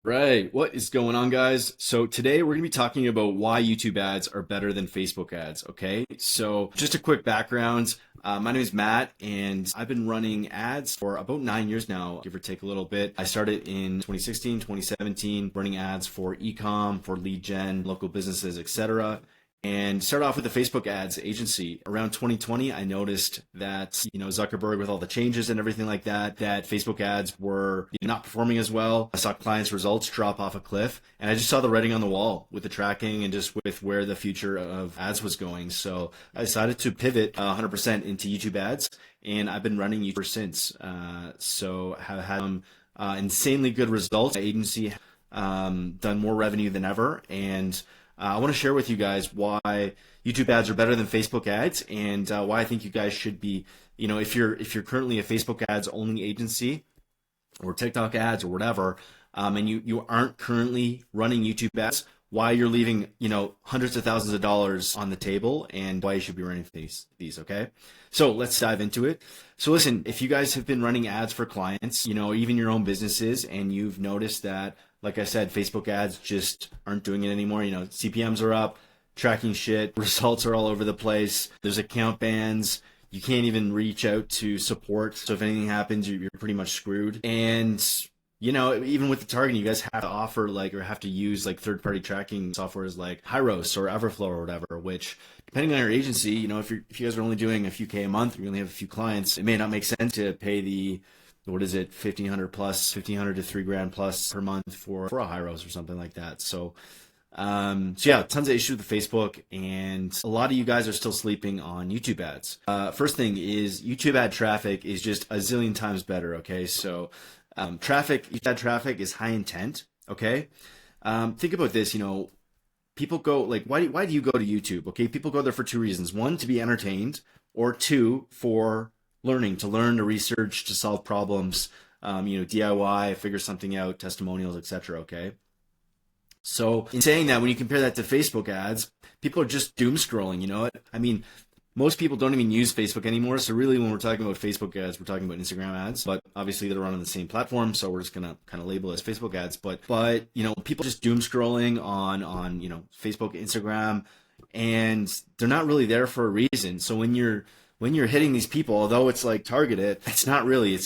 Right. What is going on, guys? So today we're going to be talking about why YouTube ads are better than Facebook ads. Okay. So just a quick background. My name is Matt, and I've been running ads for about 9 years now, give or take a little bit. I started in 2016, 2017, running ads for e-com, for lead gen, local businesses, etc. And started off with the Facebook ads agency. Around 2020, I noticed that, Zuckerberg, with all the changes and everything like that, that Facebook ads were not performing as well. I saw clients' results drop off a cliff, and I just saw the writing on the wall with the tracking and just with where the future of ads was going. So I decided to pivot 100% into YouTube ads, and I've been running YouTube since. So have had some insanely good results. My agency done more revenue than ever, and I want to share with you guys why YouTube ads are better than Facebook ads, and why I think you guys should be, if you're currently a Facebook ads only agency or TikTok ads or whatever, and you aren't currently running YouTube ads, why you're leaving, hundreds of thousands of dollars on the table, and why you should be running these. Okay, so let's dive into it. So listen, if you guys have been running ads for clients, even your own businesses, and you've noticed that, like I said, Facebook ads just aren't doing it anymore. CPMs are up, tracking shit, results are all over the place. There's account bans. You can't even reach out to support. So if anything happens, you're pretty much screwed. And even with the targeting, you guys have to offer or have to use third-party tracking softwares like Hyros or Everflow or whatever, which depending on your agency, if you guys are only doing a few K a month, you only have a few clients, it may not make sense to pay the, what is it, 1,500 to $3,000 plus per month for a Hyros or something like that. So yeah, tons of issues with Facebook, and a lot of you guys are still sleeping on YouTube ads. First thing is YouTube ad traffic is just a zillion times better. Okay, so YouTube ad traffic is high intent. Okay, think about this. People go why do you go to YouTube? Okay, people go there for two reasons: one, to be entertained, or two, for learning, to learn, to research, to solve problems. DIY, figure something out, testimonials, etc. Okay. So in saying that, when you compare that to Facebook ads, people are just doom scrolling. You know what? I mean, most people don't even use Facebook anymore. So really, when we're talking about Facebook ads, we're talking about Instagram ads. But obviously, they're on the same platform, so we're just gonna kind of label it as Facebook ads. But people just doom scrolling on Facebook, Instagram, and they're not really there for a reason. So when you're hitting these people, although it's like targeted, it's not really.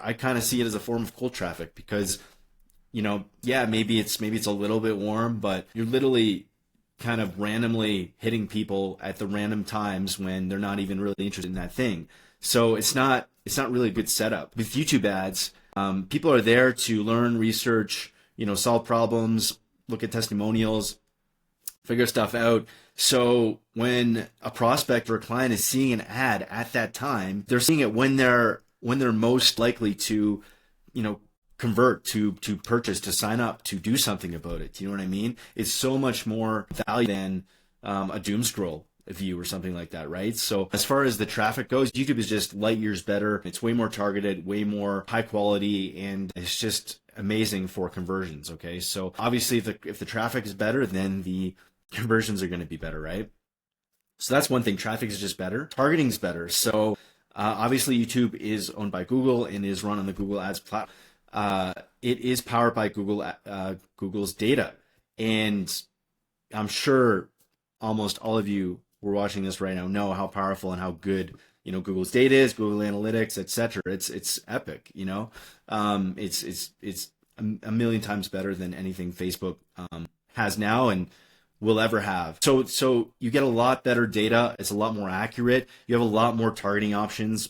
I kind of see it as a form of cold traffic because yeah, maybe it's a little bit warm, but you're literally kind of randomly hitting people at the random times when they're not even really interested in that thing. So it's not really a good setup. With YouTube ads, people are there to learn, research, solve problems, look at testimonials, figure stuff out. So when a prospect or a client is seeing an ad at that time, they're seeing it when they're most likely to, convert, to purchase, to sign up, to do something about it. Do you know what I mean? It's so much more value than a doom scroll view or something like that, right? So as far as the traffic goes, YouTube is just light years better. It's way more targeted, way more high quality, and it's just amazing for conversions. Okay, so obviously if the traffic is better, then the conversions are going to be better, right? So that's one thing. Traffic is just better. Targeting is better. So obviously YouTube is owned by Google and is run on the Google Ads platform. It is powered by Google's data, and I'm sure almost all of you who are watching this right now know how powerful and how good Google's data is, Google Analytics, etc. It's epic. It's a million times better than anything Facebook has now and will ever have. So you get a lot better data. It's a lot more accurate. You have a lot more targeting options.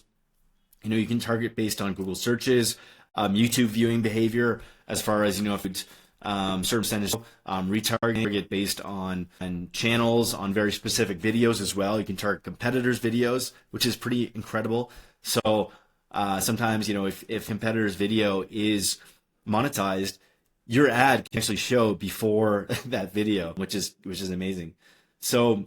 You can target based on Google searches, YouTube viewing behavior, as far as if it's certain percentage, retargeting based on channels, on very specific videos as well. You can target competitors' videos, which is pretty incredible. So sometimes if competitors' video is monetized, your ad can actually show before that video, which is amazing. So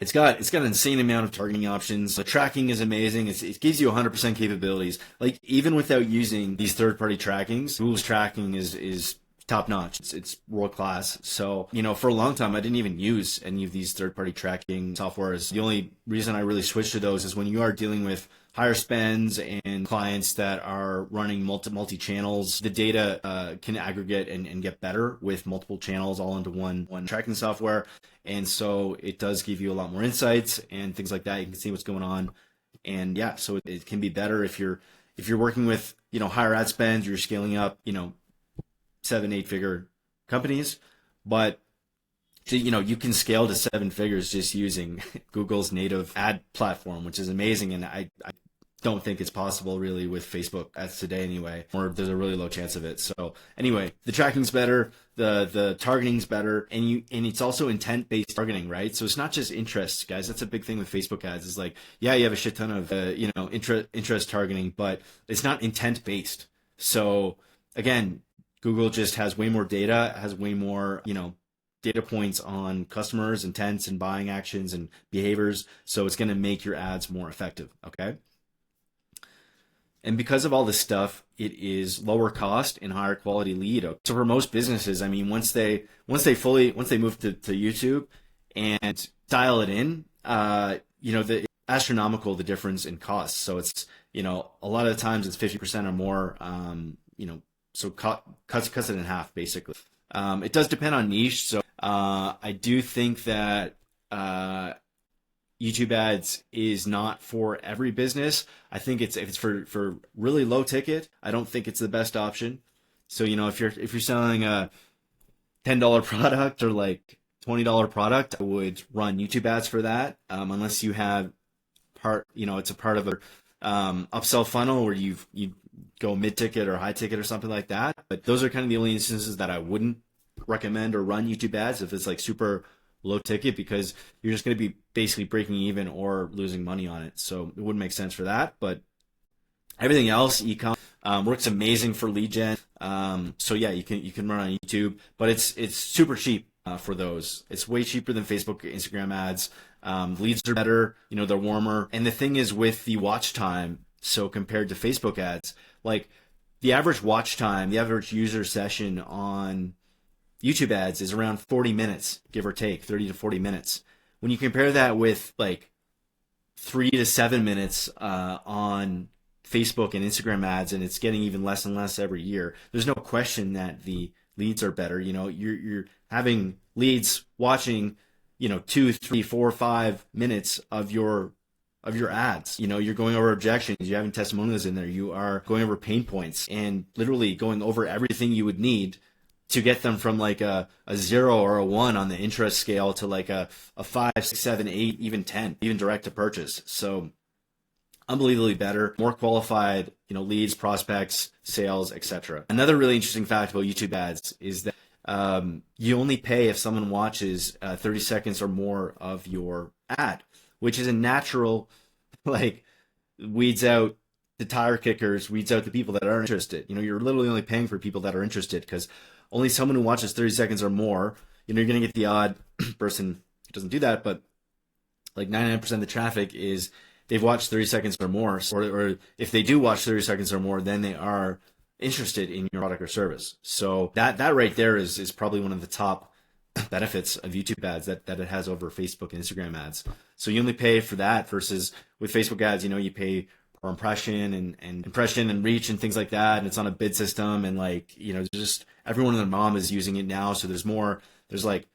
it's got an insane amount of targeting options. The tracking is amazing. It gives you 100% capabilities. Like even without using these third-party trackings, Google's tracking is top notch. It's world class. So, for a long time, I didn't even use any of these third-party tracking softwares. The only reason I really switched to those is when you are dealing with higher spends and clients that are running multi-channels, the data can aggregate and get better with multiple channels all into one tracking software. And so it does give you a lot more insights and things like that. You can see what's going on. And yeah, so it can be better if you're working with, higher ad spends, you're scaling up, 7-8 figure companies, but you can scale to 7 figures just using Google's native ad platform, which is amazing. And I don't think it's possible really with Facebook ads today anyway, or there's a really low chance of it. So anyway, the tracking's better, the targeting's better, and it's also intent-based targeting, right? So it's not just interests, guys. That's a big thing with Facebook ads is like, yeah, you have a shit ton of interest targeting, but it's not intent-based. So again, Google just has way more data, has way more, data points on customers, intents, and buying actions and behaviors. So it's going to make your ads more effective. Okay. And because of all this stuff, it is lower cost and higher quality lead. So for most businesses, I mean, once they move to YouTube and dial it in, the astronomical, the difference in costs. So it's, a lot of the times it's 50% or more, so cuts it in half basically. It does depend on niche. So I do think that YouTube ads is not for every business. I think if it's for really low ticket, I don't think it's the best option. So if you're selling a $10 product or like $20 product, I would run YouTube ads for that. Unless you have it's a part of a upsell funnel where you go mid-ticket or high-ticket or something like that. But those are kind of the only instances that I wouldn't recommend or run YouTube ads if it's like super low ticket, because you're just going to be basically breaking even or losing money on it. So it wouldn't make sense for that. But everything else, e-com, works amazing for lead gen. So yeah, you can run on YouTube, but it's super cheap for those. It's way cheaper than Facebook, Instagram ads. Leads are better, they're warmer. And the thing is with the watch time, so compared to Facebook ads, like the average watch time, the average user session on YouTube ads is around 40 minutes, give or take, 30 to 40 minutes. When you compare that with like 3 to 7 minutes on Facebook and Instagram ads, and it's getting even less and less every year, there's no question that the leads are better. You're having leads watching, 2, 3, 4, 5 minutes of your ads. You're going over objections, you're having testimonials in there, you are going over pain points and literally going over everything you would need to get them from like a 0 or a 1 on the interest scale to like a 5, 6, 7, 8, even 10, even direct to purchase. So unbelievably better, more qualified, leads, prospects, sales, etc. Another really interesting fact about YouTube ads is that you only pay if someone watches 30 seconds or more of your ad, which is a natural, like, weeds out the tire kickers, weeds out the people that aren't interested. You're literally only paying for people that are interested, because only someone who watches 30 seconds or more, you're going to get the odd person who doesn't do that, but like 99% of the traffic is they've watched 30 seconds or more, or if they do watch 30 seconds or more, then they are interested in your product or service. So that right there is probably one of the top benefits of YouTube ads that it has over Facebook and Instagram ads. So you only pay for that versus with Facebook ads, you pay per impression and impression and reach and things like that. And it's on a bid system, and like, just everyone and their mom is using it now. So there's like,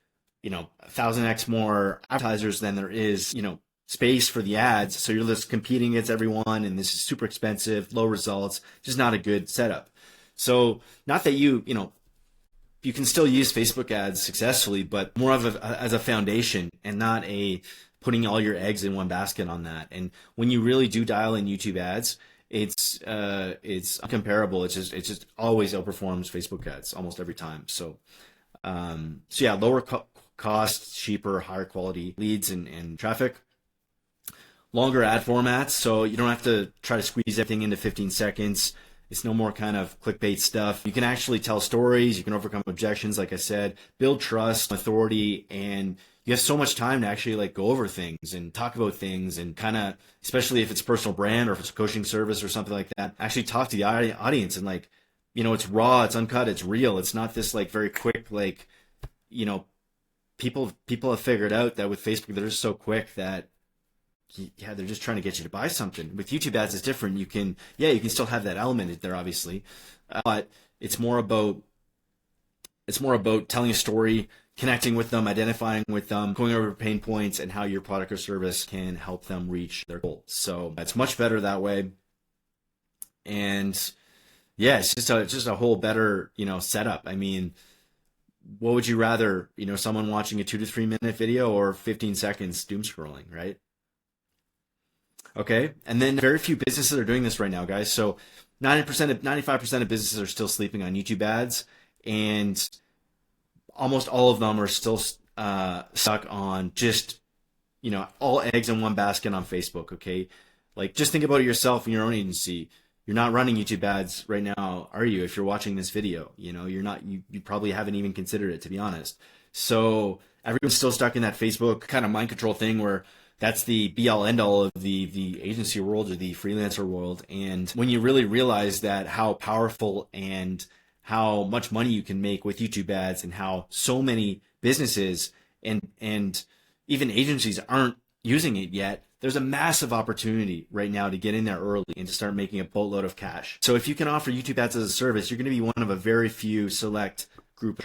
1,000x more advertisers than there is, space for the ads. So you're just competing against everyone, and this is super expensive, low results, just not a good setup. So not that you can still use Facebook ads successfully, but more of as a foundation and not a putting all your eggs in one basket on that. And when you really do dial in YouTube ads, it's uncomparable. It just always outperforms Facebook ads almost every time. So yeah, lower cost, cheaper, higher quality leads and traffic. Longer ad formats, so you don't have to try to squeeze everything into 15 seconds. It's no more kind of clickbait stuff. You can actually tell stories. You can overcome objections, like I said, build trust, authority, and you have so much time to actually like go over things and talk about things and kind of, especially if it's a personal brand or if it's a coaching service or something like that, actually talk to the audience and like, it's raw, it's uncut, it's real. It's not this like very quick, like, you know, people have figured out that with Facebook, they're just so quick that yeah, they're just trying to get you to buy something. With YouTube ads, it's different. You can still have that element there, obviously, but it's more about telling a story, connecting with them, identifying with them, going over pain points, and how your product or service can help them reach their goals. So it's much better that way. And yeah, it's just a whole better, setup. I mean, what would you rather, someone watching a 2 to 3 minute video or 15 seconds doom scrolling, right? Okay. And then very few businesses are doing this right now, guys. So 95% of businesses are still sleeping on YouTube ads, and almost all of them are still stuck on just, all eggs in one basket on Facebook. Okay. Like, just think about it yourself in your own agency. You're not running YouTube ads right now, are you? If you're watching this video, you're not, you probably haven't even considered it, to be honest. So everyone's still stuck in that Facebook kind of mind control thing where that's the be all end all of the agency world or the freelancer world. And when you really realize that how powerful and how much money you can make with YouTube ads, and how so many businesses and even agencies aren't using it yet, there's a massive opportunity right now to get in there early and to start making a boatload of cash. So if you can offer YouTube ads as a service, you're going to be one of a very few select group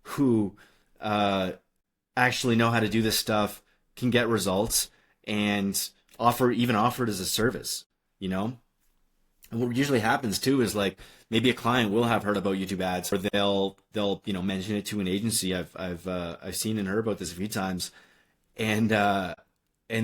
who actually know how to do this stuff, can get results, and offer it as a service, And what usually happens too is, like, maybe a client will have heard about YouTube ads, or they'll mention it to an agency. I've seen and heard about this a few times, and the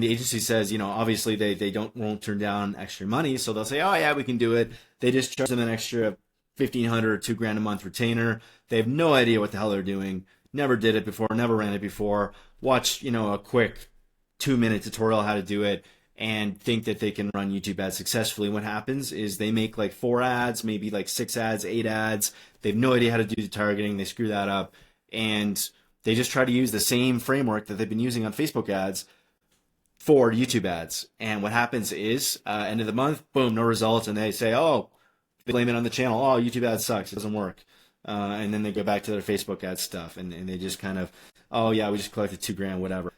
agency says, obviously they won't turn down extra money, so they'll say, oh yeah, we can do it. They just charge them an extra $1,500 or $2,000 a month retainer. They have no idea what the hell they're doing. Never did it before. Never ran it before. Watch a quick 2-minute tutorial how to do it, and think that they can run YouTube ads successfully. What happens is they make like 4 ads, maybe like 6 ads, 8 ads. They have no idea how to do the targeting. They screw that up, and they just try to use the same framework that they've been using on Facebook ads for YouTube ads. And what happens is, end of the month, boom, no results. And they say, oh, they blame it on the channel. Oh, YouTube ads sucks. It doesn't work. And then they go back to their Facebook ad stuff, and they just kind of, oh yeah, we just collected $2,000, whatever.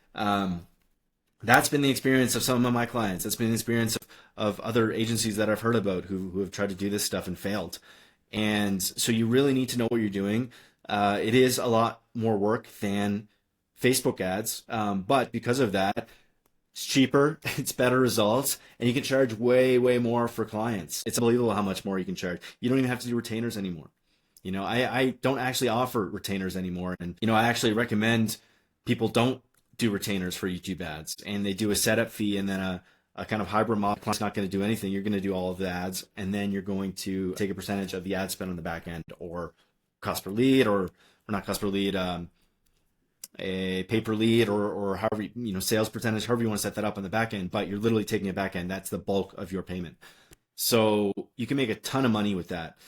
That's been the experience of some of my clients. That's been the experience of other agencies that I've heard about who have tried to do this stuff and failed. And so you really need to know what you're doing. It is a lot more work than Facebook ads, but because of that, it's cheaper, it's better results, and you can charge way, way more for clients. It's unbelievable how much more you can charge. You don't even have to do retainers anymore. I don't actually offer retainers anymore. And, I actually recommend people don't do retainers for YouTube ads, and they do a setup fee and then a kind of hybrid model. Client's not going to do anything. You're going to do all of the ads, and then you're going to take a percentage of the ad spend on the back end, or cost per lead, or not cost per lead, a pay per lead, or however, sales percentage, however you want to set that up on the back end, but you're literally taking a back end. That's the bulk of your payment. So you can make a ton of money with that.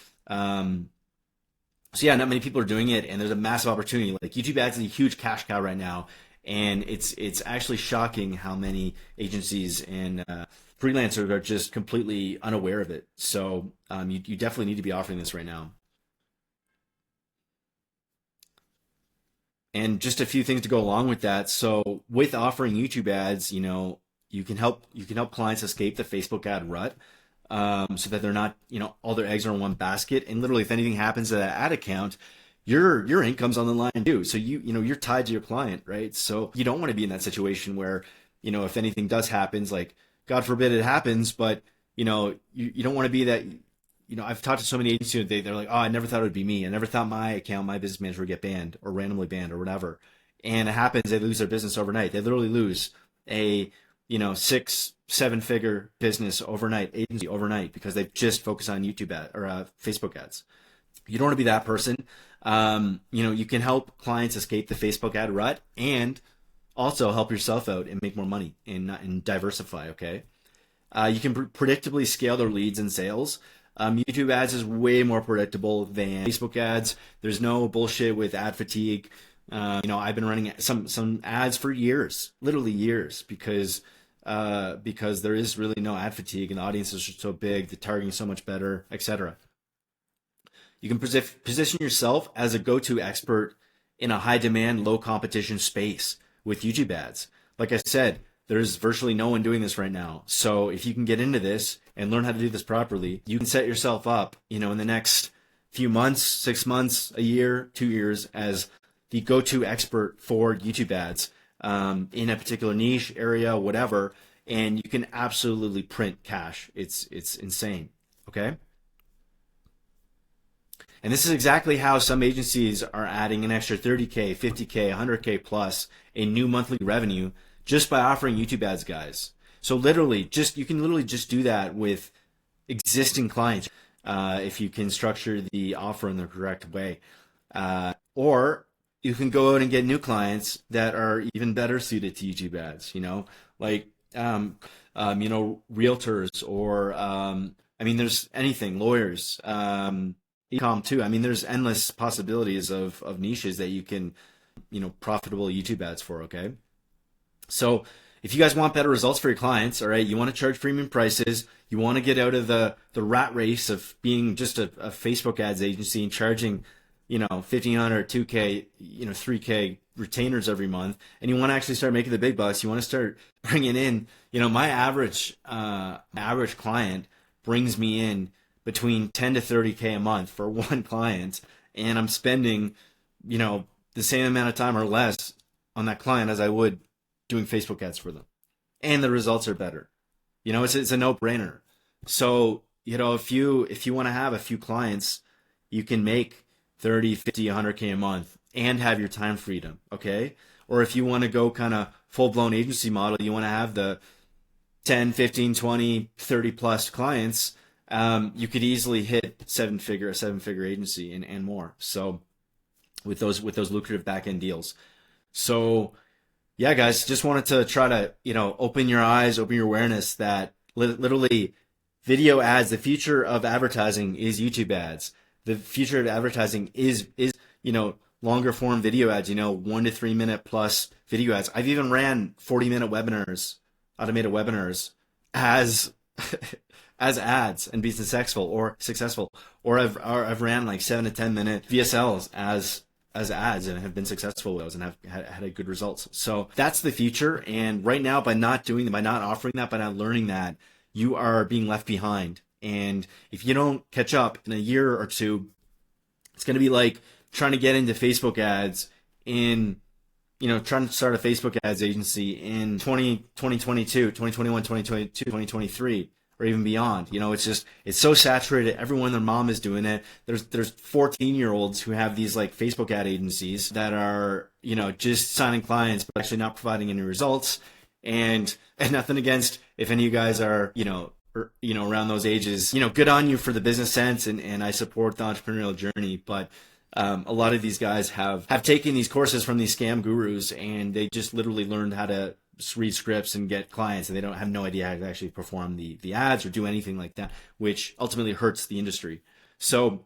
So yeah, not many people are doing it, and there's a massive opportunity. Like, YouTube ads is a huge cash cow right now, and it's actually shocking how many agencies and freelancers are just completely unaware of it. So you definitely need to be offering this right now. And just a few things to go along with that. So with offering YouTube ads, you can help clients escape the Facebook ad rut, so that they're not, all their eggs are in one basket. And literally, if anything happens to that ad account, your income's on the line too. So you're tied to your client, right? So you don't want to be in that situation where, if anything does happens, like, God forbid it happens, but you don't want to be that. I've talked to so many agencies, they're like, oh, I never thought it would be me. I never thought my account, my business manager would get banned or randomly banned or whatever. And it happens, they lose their business overnight. They literally lose a, 6-7 figure business overnight, agency overnight, because they've just focused on YouTube ad or Facebook ads. You don't want to be that person. You can help clients escape the Facebook ad rut, and also help yourself out and make more money and diversify. Okay. You can predictably scale their leads and sales. YouTube ads is way more predictable than Facebook ads. There's no bullshit with ad fatigue. I've been running some ads for years, literally years, because there is really no ad fatigue, and the audiences are so big, the targeting is so much better, etc. You can position yourself as a go-to expert in a high demand, low competition space with YouTube ads. Like I said, there's virtually no one doing this right now. So if you can get into this and learn how to do this properly, you can set yourself up, in the next few months, 6 months, a year, 2 years as the go-to expert for YouTube ads in a particular niche area, whatever, and you can absolutely print cash. It's insane, okay? And this is exactly how some agencies are adding an extra 30K, 50K, 100K plus in new monthly revenue just by offering YouTube ads, guys. So you can literally just do that with existing clients if you can structure the offer in the correct way. Or you can go out and get new clients that are even better suited to YouTube ads, like realtors or there's anything, lawyers, e-com too. There's endless possibilities of niches that you can, profitable YouTube ads for, okay? So if you guys want better results for your clients, all right, you want to charge premium prices, you want to get out of the rat race of being just a Facebook ads agency and charging, 1,500, 2K, 3K retainers every month, and you want to actually start making the big bucks, you want to start bringing in, my average client brings me in between 10 to 30K a month for one client, and I'm spending, the same amount of time or less on that client as I would doing Facebook ads for them, and the results are better. It's a no-brainer. So, if you want to have a few clients, you can make 30, 50, 100K a month and have your time freedom, okay? Or if you want to go kind of full-blown agency model, you want to have the 10, 15, 20, 30 plus clients, you could easily hit a seven-figure agency and more. So with those lucrative back-end deals. So yeah, guys, just wanted to try to, open your eyes, open your awareness that literally video ads, the future of advertising is YouTube ads. The future of advertising is longer form video ads, 1 to 3 minute plus video ads. I've even ran 40-minute webinars, automated webinars as as ads and be successful, or I've ran like 7 to 10 minute VSLs as ads and have been successful with those and have had good results. So that's the future. And right now, by not offering that, by not learning that, you are being left behind. And if you don't catch up in a year or two, it's going to be like trying to get into Facebook ads trying to start a Facebook ads agency in 2022, 2021, 2022, 2023. Or even beyond. It's so saturated. Everyone and their mom is doing it. There's 14-year-olds who have these like Facebook ad agencies that are, just signing clients, but actually not providing any results. And nothing against if any of you guys are, around those ages, good on you for the business sense. And I support the entrepreneurial journey. But a lot of these guys have taken these courses from these scam gurus, and they just literally learned how to read scripts and get clients, and they don't have no idea how to actually perform the ads or do anything like that, which ultimately hurts the industry. So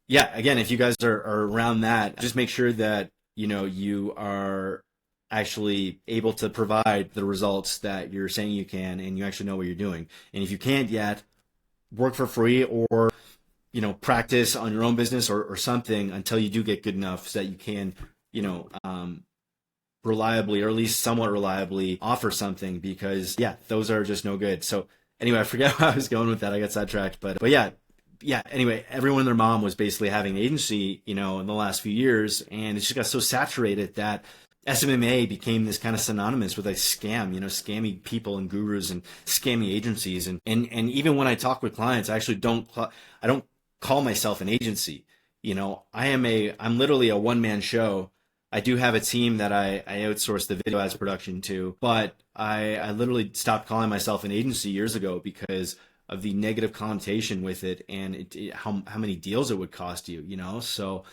yeah, again, if you guys are around that, just make sure that you are actually able to provide the results that you're saying you can, and you actually know what you're doing. And if you can't yet, work for free or practice on your own business or something until you do get good enough so that you can reliably, or at least somewhat reliably, offer something, because those are just no good. So anyway, I forget where I was going with that. I got sidetracked, but yeah. Anyway, everyone and their mom was basically having an agency, in the last few years, and it just got so saturated that SMMA became this kind of synonymous with a scam, scamming people and gurus and scamming agencies. And even when I talk with clients, I actually don't call myself an agency. I'm literally a one-man show. I do have a team that I outsource the video ads production to, but I literally stopped calling myself an agency years ago because of the negative connotation with it, and how many deals it would cost you, So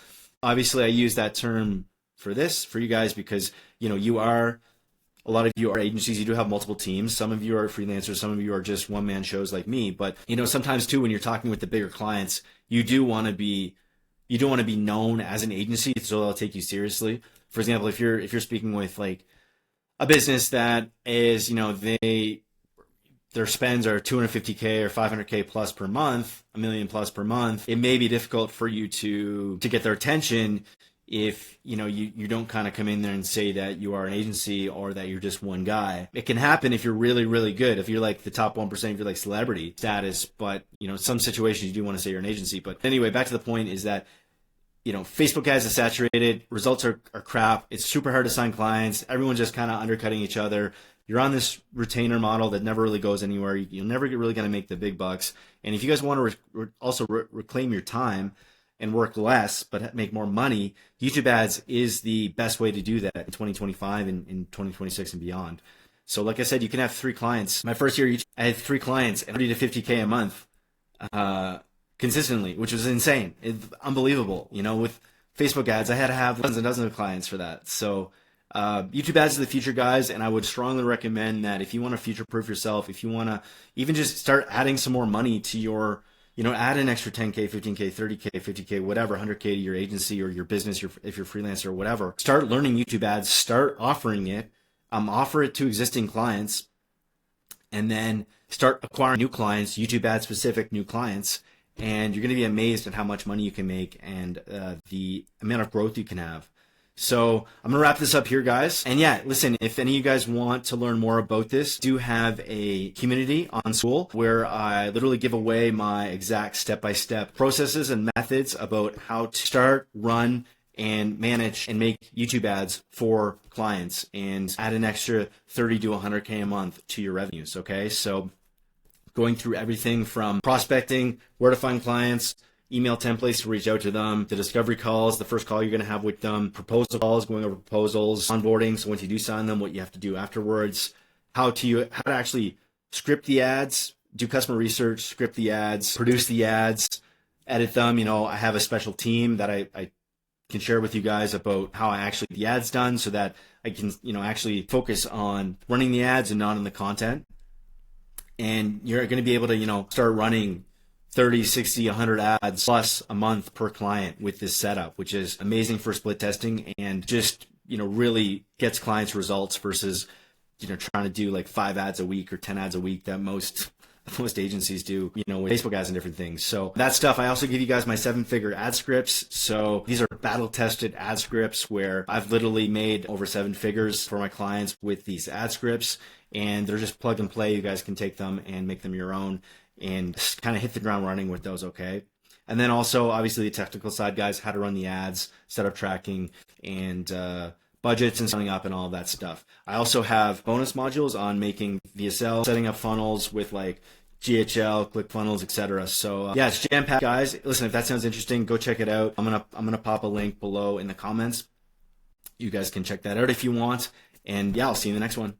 obviously I use that term for you guys because, a lot of you are agencies, you do have multiple teams. Some of you are freelancers, some of you are just one-man shows like me. But, sometimes too, when you're talking with the bigger clients, you do want to be known as an agency so they'll take you seriously. For example, if you're speaking with like a business that is, their spends are 250K or 500K plus per month, a million plus per month, it may be difficult for you to get their attention if you don't kind of come in there and say that you are an agency or that you're just one guy. It can happen if you're really, really good, if you're like the top 1%, if you're like celebrity status, but some situations you do want to say you're an agency. But anyway, back to the point is that Facebook ads is saturated, results are crap, it's super hard to sign clients, everyone's just kind of undercutting each other. You're on this retainer model that never really goes anywhere. You're never really going to make the big bucks. And if you guys want to also reclaim your time and work less but make more money, YouTube ads is the best way to do that in 2025 and in 2026 and beyond. So like I said, you can have 3 clients. My first year, I had 3 clients and 30 to 50K a month consistently, which was insane. It's unbelievable. With Facebook ads, I had to have dozens and dozens of clients for that. So YouTube ads is the future, guys, and I would strongly recommend that if you want to future-proof yourself, if you want to even just start adding some more money to your, add an extra 10K, 15K, 30K, 50K, whatever, 100K to your agency or your business, if you're freelancer or whatever. Start learning YouTube ads, start offering it, offer it to existing clients, and then start acquiring new clients, YouTube ad specific new clients, and you're going to be amazed at how much money you can make and the amount of growth you can have. So I'm going to wrap this up here, guys. And yeah, listen, if any of you guys want to learn more about this, I do have a community on School where I literally give away my exact step-by-step processes and methods about how to start, run, and manage and make YouTube ads for clients and add an extra 30 to 100K a month to your revenues, okay? So going through everything from prospecting, where to find clients, email templates to reach out to them, the discovery calls, the first call you're going to have with them, proposal calls, going over proposals, onboarding, so once you do sign them, what you have to do afterwards, how to actually script the ads, do customer research, script the ads, produce the ads, edit them. I have a special team that I can share with you guys about how I actually get the ads done so that I can actually focus on running the ads and not on the content. And you're going to be able to start running 30, 60, 100 ads plus a month per client with this setup, which is amazing for split testing and just, really gets clients results versus, trying to do like 5 ads a week or 10 ads a week that most agencies do, with Facebook ads and different things. So that stuff, I also give you guys my 7-figure ad scripts. So these are battle tested ad scripts where I've literally made over 7 figures for my clients with these ad scripts, and they're just plug and play. You guys can take them and make them your own and kind of hit the ground running with those, okay? And then also, obviously, the technical side, guys, how to run the ads, setup tracking, and budgets and signing up and all of that stuff. I also have bonus modules on making VSL, setting up funnels with like GHL, ClickFunnels, etc. So yeah, it's jam-packed, guys. Listen, if that sounds interesting, go check it out. I'm gonna pop a link below in the comments. You guys can check that out if you want. And yeah, I'll see you in the next one.